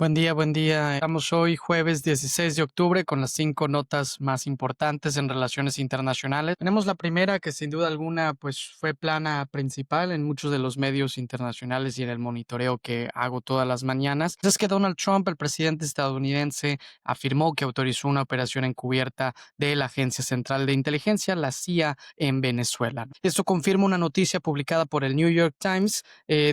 Buen día, buen día. Estamos hoy jueves 16 de octubre con las 5 notas más importantes en relaciones internacionales. Tenemos la primera que sin duda alguna pues fue plana principal en muchos de los medios internacionales y en el monitoreo que hago todas las mañanas. Es que Donald Trump, el presidente estadounidense, afirmó que autorizó una operación encubierta de la Agencia Central de Inteligencia, la CIA, en Venezuela. Esto confirma una noticia publicada por el New York Times,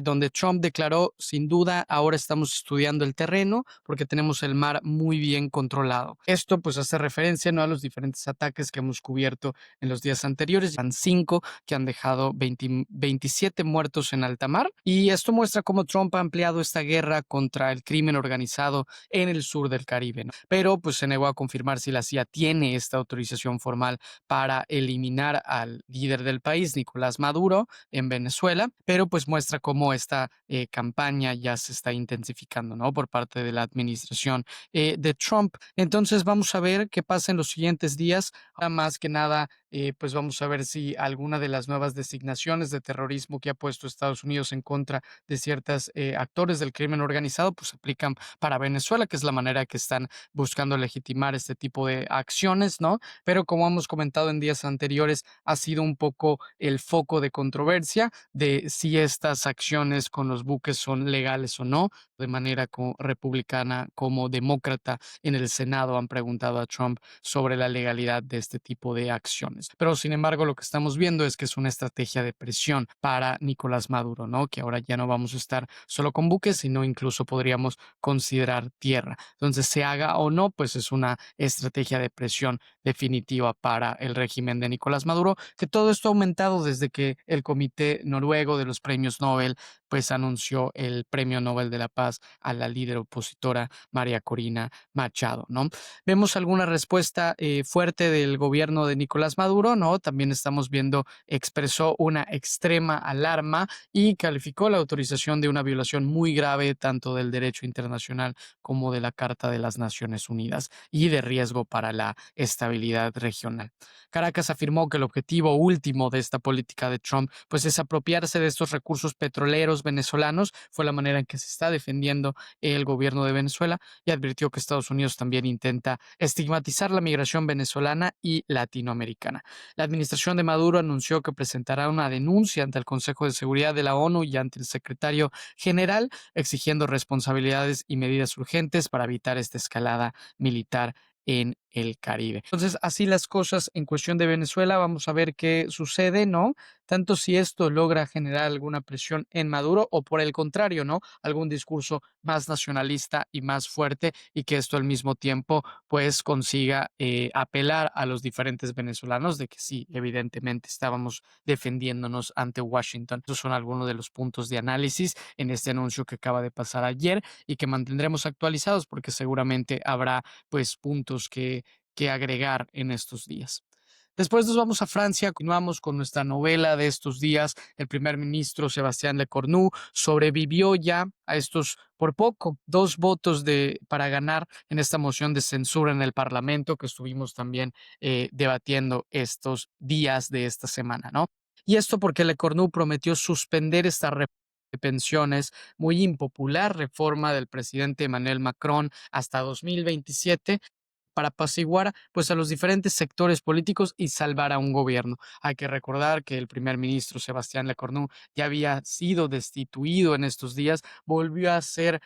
donde Trump declaró: sin duda, ahora estamos estudiando el terreno porque tenemos el mar muy bien controlado. Esto pues hace referencia, ¿no?, a los diferentes ataques que hemos cubierto en los días anteriores. Van 5 que han dejado 27 muertos en alta mar, y esto muestra cómo Trump ha ampliado esta guerra contra el crimen organizado en el sur del Caribe, ¿no? Pero pues se negó a confirmar si la CIA tiene esta autorización formal para eliminar al líder del país, Nicolás Maduro, en Venezuela, pero pues muestra cómo esta campaña ya se está intensificando, ¿no?, por parte de la administración de Trump. Entonces vamos a ver qué pasa en los siguientes días. Ahora más que nada, pues vamos a ver si alguna de las nuevas designaciones de terrorismo que ha puesto Estados Unidos en contra de ciertos actores del crimen organizado, pues aplican para Venezuela, que es la manera que están buscando legitimar este tipo de acciones, ¿no? Pero como hemos comentado en días anteriores, ha sido un poco el foco de controversia de si estas acciones con los buques son legales o no, de manera republicana como demócrata en el Senado han preguntado a Trump sobre la legalidad de este tipo de acciones. Pero sin embargo, lo que estamos viendo es que es una estrategia de presión para Nicolás Maduro, ¿no? Que ahora ya no vamos a estar solo con buques, sino incluso podríamos considerar tierra. Entonces, se haga o no, pues es una estrategia de presión definitiva para el régimen de Nicolás Maduro, que todo esto ha aumentado desde que el Comité Noruego de los Premios Nobel pues anunció el Premio Nobel de la Paz a la líder opositora María Corina Machado, ¿no? Vemos alguna respuesta fuerte del gobierno de Nicolás Maduro, ¿no? También estamos viendo, expresó una extrema alarma y calificó la autorización de una violación muy grave tanto del derecho internacional como de la Carta de las Naciones Unidas y de riesgo para la estabilidad regional. Caracas afirmó que el objetivo último de esta política de Trump pues es apropiarse de estos recursos petroleros venezolanos. Fue la manera en que se está defendiendo el gobierno de Venezuela, y advirtió que Estados Unidos también intenta estigmatizar la migración venezolana y latinoamericana. La administración de Maduro anunció que presentará una denuncia ante el Consejo de Seguridad de la ONU y ante el secretario general, exigiendo responsabilidades y medidas urgentes para evitar esta escalada militar en el Caribe. Entonces, así las cosas en cuestión de Venezuela. Vamos a ver qué sucede, ¿no? Tanto si esto logra generar alguna presión en Maduro o por el contrario, ¿no? Algún discurso más nacionalista y más fuerte, y que esto al mismo tiempo pues consiga apelar a los diferentes venezolanos de que sí, evidentemente estábamos defendiéndonos ante Washington. Esos son algunos de los puntos de análisis en este anuncio que acaba de pasar ayer y que mantendremos actualizados porque seguramente habrá pues puntos que agregar en estos días. Después nos vamos a Francia, continuamos con nuestra novela de estos días. El primer ministro Sebastián Lecornu sobrevivió ya a estos, por poco, 2 votos para ganar en esta moción de censura en el Parlamento que estuvimos también debatiendo estos días de esta semana, ¿no? Y esto porque Lecornu prometió suspender esta reforma de pensiones, muy impopular reforma del presidente Emmanuel Macron, hasta 2027, para apaciguar pues a los diferentes sectores políticos y salvar a un gobierno. Hay que recordar que el primer ministro Sebastián Lecornu ya había sido destituido en estos días, volvió a ser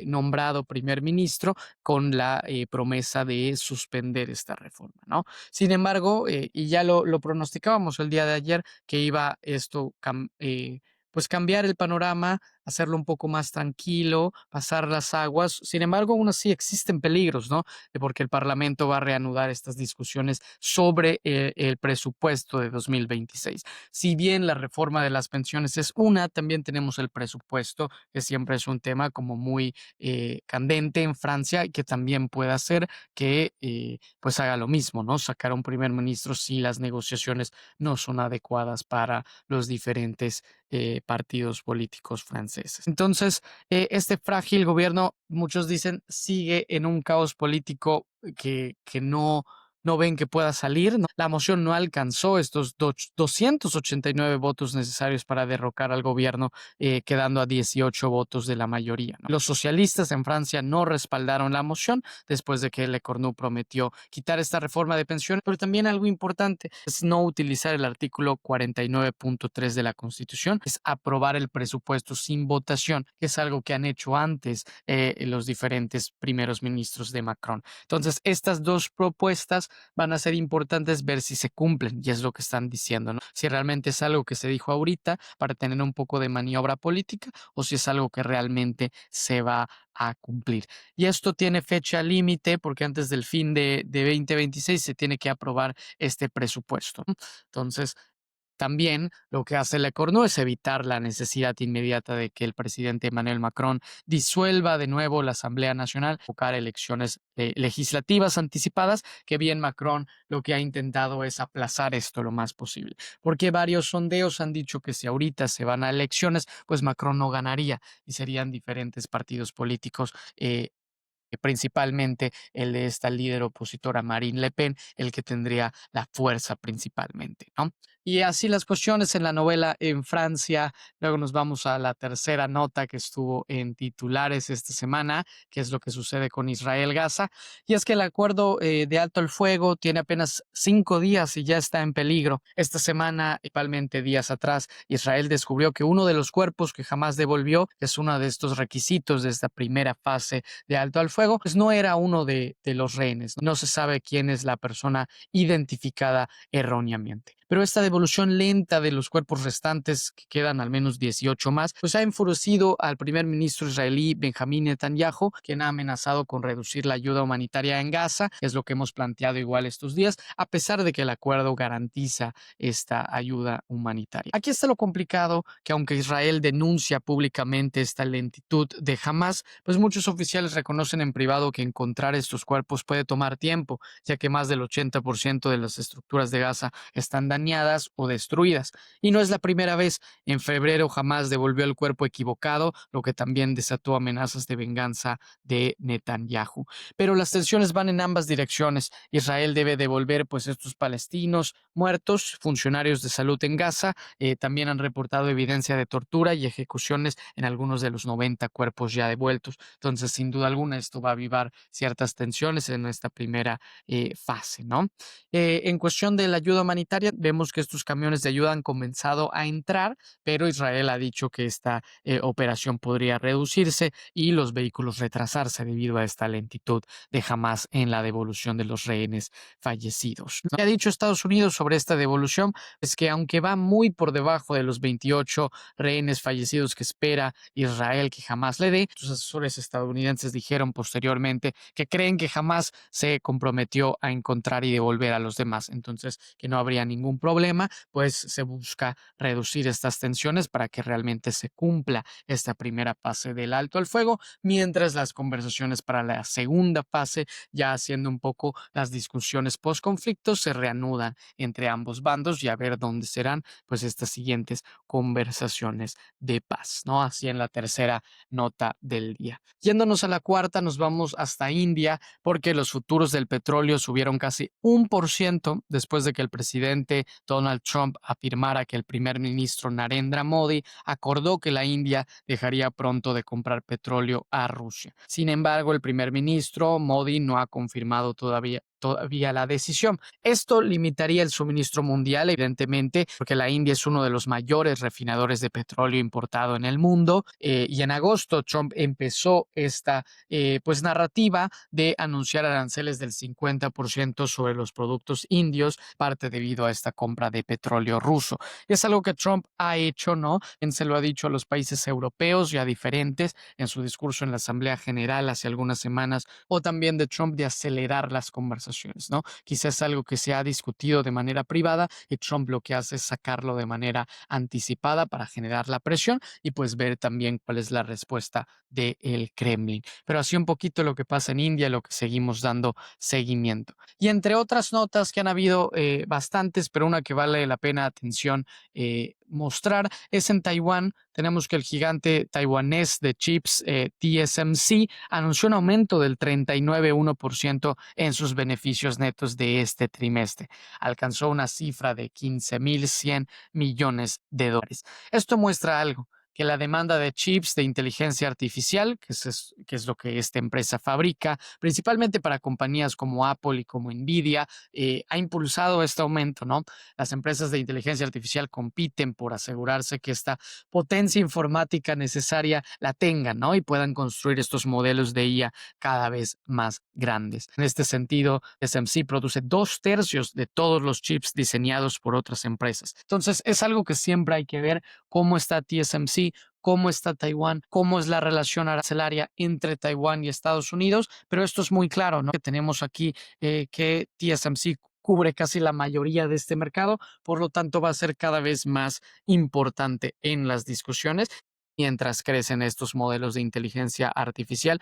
nombrado primer ministro con la promesa de suspender esta reforma, ¿no? Sin embargo, y ya lo pronosticábamos el día de ayer, que iba esto pues cambiar el panorama, hacerlo un poco más tranquilo, pasar las aguas. Sin embargo, aún así existen peligros, ¿no? Porque el Parlamento va a reanudar estas discusiones sobre el presupuesto de 2026. Si bien la reforma de las pensiones es una, también tenemos el presupuesto, que siempre es un tema como muy candente en Francia, y que también puede hacer que pues haga lo mismo, ¿no? Sacar a un primer ministro si las negociaciones no son adecuadas para los diferentes partidos políticos franceses. Entonces, este frágil gobierno, muchos dicen, sigue en un caos político que no no ven que pueda salir, ¿no? La moción no alcanzó estos 289 votos necesarios para derrocar al gobierno, quedando a 18 votos de la mayoría, ¿no? Los socialistas en Francia no respaldaron la moción después de que Le Cornu prometió quitar esta reforma de pensiones, pero también algo importante es no utilizar el artículo 49.3 de la Constitución, es aprobar el presupuesto sin votación, que es algo que han hecho antes los diferentes primeros ministros de Macron. Entonces, estas dos propuestas van a ser importantes ver si se cumplen, y es lo que están diciendo, ¿no? Si realmente es algo que se dijo ahorita para tener un poco de maniobra política o si es algo que realmente se va a cumplir. Y esto tiene fecha límite porque antes del fin de 2026 se tiene que aprobar este presupuesto. Entonces, también lo que hace Le Cornu es evitar la necesidad inmediata de que el presidente Emmanuel Macron disuelva de nuevo la Asamblea Nacional, buscar elecciones legislativas anticipadas, que bien Macron lo que ha intentado es aplazar esto lo más posible, porque varios sondeos han dicho que si ahorita se van a elecciones, pues Macron no ganaría y serían diferentes partidos políticos, principalmente el de esta líder opositora Marine Le Pen, el que tendría la fuerza principalmente, ¿no? Y así las cuestiones en la novela en Francia. Luego nos vamos a la tercera nota que estuvo en titulares esta semana, que es lo que sucede con Israel-Gaza. Y es que el acuerdo de alto el fuego tiene apenas 5 días y ya está en peligro. Esta semana, principalmente días atrás, Israel descubrió que uno de los cuerpos que jamás devolvió, que es uno de estos requisitos de esta primera fase de alto al fuego, pues no era uno de los rehenes. No se sabe quién es la persona identificada erróneamente. Pero esta devolución lenta de los cuerpos restantes, que quedan al menos 18 más, pues ha enfurecido al primer ministro israelí Benjamín Netanyahu, quien ha amenazado con reducir la ayuda humanitaria en Gaza, es lo que hemos planteado igual estos días, a pesar de que el acuerdo garantiza esta ayuda humanitaria. Aquí está lo complicado, que aunque Israel denuncia públicamente esta lentitud de Hamas, pues muchos oficiales reconocen en privado que encontrar estos cuerpos puede tomar tiempo, ya que más del 80% de las estructuras de Gaza están dañadas o destruidas. Y no es la primera vez. En febrero Hamas devolvió el cuerpo equivocado, lo que también desató amenazas de venganza de Netanyahu. Pero las tensiones van en ambas direcciones. Israel debe devolver pues estos palestinos muertos. Funcionarios de salud en Gaza también han reportado evidencia de tortura y ejecuciones en algunos de los 90 cuerpos ya devueltos. Entonces, sin duda alguna, esto va a avivar ciertas tensiones en esta primera fase, ¿no? En cuestión de la ayuda humanitaria, vemos que estos camiones de ayuda han comenzado a entrar, pero Israel ha dicho que esta operación podría reducirse y los vehículos retrasarse debido a esta lentitud de Hamas en la devolución de los rehenes fallecidos. Lo que ha dicho Estados Unidos sobre esta devolución es que aunque va muy por debajo de los 28 rehenes fallecidos que espera Israel que jamás le dé, sus asesores estadounidenses dijeron posteriormente que creen que jamás se comprometió a encontrar y devolver a los demás. Entonces, que no habría ningún problema, pues se busca reducir estas tensiones para que realmente se cumpla esta primera fase del alto al fuego, mientras las conversaciones para la segunda fase, ya haciendo un poco las discusiones post conflicto, se reanudan entre ambos bandos y a ver dónde serán pues estas siguientes conversaciones de paz, ¿no? Así en la tercera nota del día. Yéndonos a la cuarta, nos vamos hasta India porque los futuros del petróleo subieron casi 1% después de que el presidente Donald Trump afirmara que el primer ministro Narendra Modi acordó que la India dejaría pronto de comprar petróleo a Rusia. Sin embargo, el primer ministro Modi no ha confirmado todavía la decisión. Esto limitaría el suministro mundial, evidentemente, porque la India es uno de los mayores refinadores de petróleo importado en el mundo. Y en agosto Trump empezó esta pues narrativa de anunciar aranceles del 50% sobre los productos indios, parte debido a esta compra de petróleo ruso. Es algo que Trump ha hecho, ¿no? Se lo ha dicho a los países europeos ya diferentes en su discurso en la Asamblea General hace algunas semanas, o también de Trump de acelerar las conversaciones, ¿no? Quizás es algo que se ha discutido de manera privada y Trump lo que hace es sacarlo de manera anticipada para generar la presión y pues ver también cuál es la respuesta del Kremlin. Pero así un poquito lo que pasa en India, lo que seguimos dando seguimiento. Y entre otras notas que han habido bastantes, pero una que vale la pena atención mostrar es en Taiwán. Tenemos que el gigante taiwanés de chips TSMC anunció un aumento del 39,1% en sus beneficios netos de este trimestre. Alcanzó una cifra de 15.100 millones de dólares. Esto muestra algo, que la demanda de chips de inteligencia artificial, que es lo que esta empresa fabrica, principalmente para compañías como Apple y como Nvidia, ha impulsado este aumento, ¿no? Las empresas de inteligencia artificial compiten por asegurarse que esta potencia informática necesaria la tengan, ¿no? Y puedan construir estos modelos de IA cada vez más grandes. En este sentido, TSMC produce 2/3 de todos los chips diseñados por otras empresas. Entonces, es algo que siempre hay que ver cómo está TSMC, cómo está Taiwán, cómo es la relación arancelaria entre Taiwán y Estados Unidos, pero esto es muy claro, ¿no? Que tenemos aquí que TSMC cubre casi la mayoría de este mercado, por lo tanto va a ser cada vez más importante en las discusiones mientras crecen estos modelos de inteligencia artificial.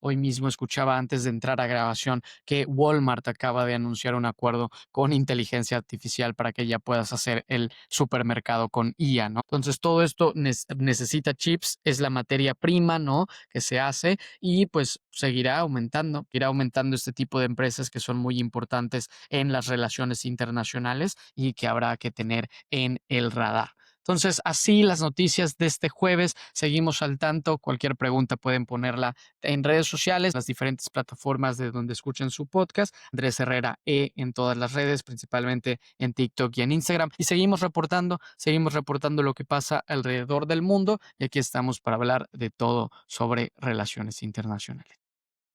Hoy mismo escuchaba antes de entrar a grabación que Walmart acaba de anunciar un acuerdo con inteligencia artificial para que ya puedas hacer el supermercado con IA, ¿no? Entonces todo esto necesita chips, es la materia prima, ¿no? Que se hace y pues seguirá aumentando, irá aumentando este tipo de empresas que son muy importantes en las relaciones internacionales y que habrá que tener en el radar. Entonces, así las noticias de este jueves. Seguimos al tanto. Cualquier pregunta pueden ponerla en redes sociales, las diferentes plataformas de donde escuchen su podcast. Andrés Herrera en todas las redes, principalmente en TikTok y en Instagram. Y seguimos reportando lo que pasa alrededor del mundo. Y aquí estamos para hablar de todo sobre relaciones internacionales.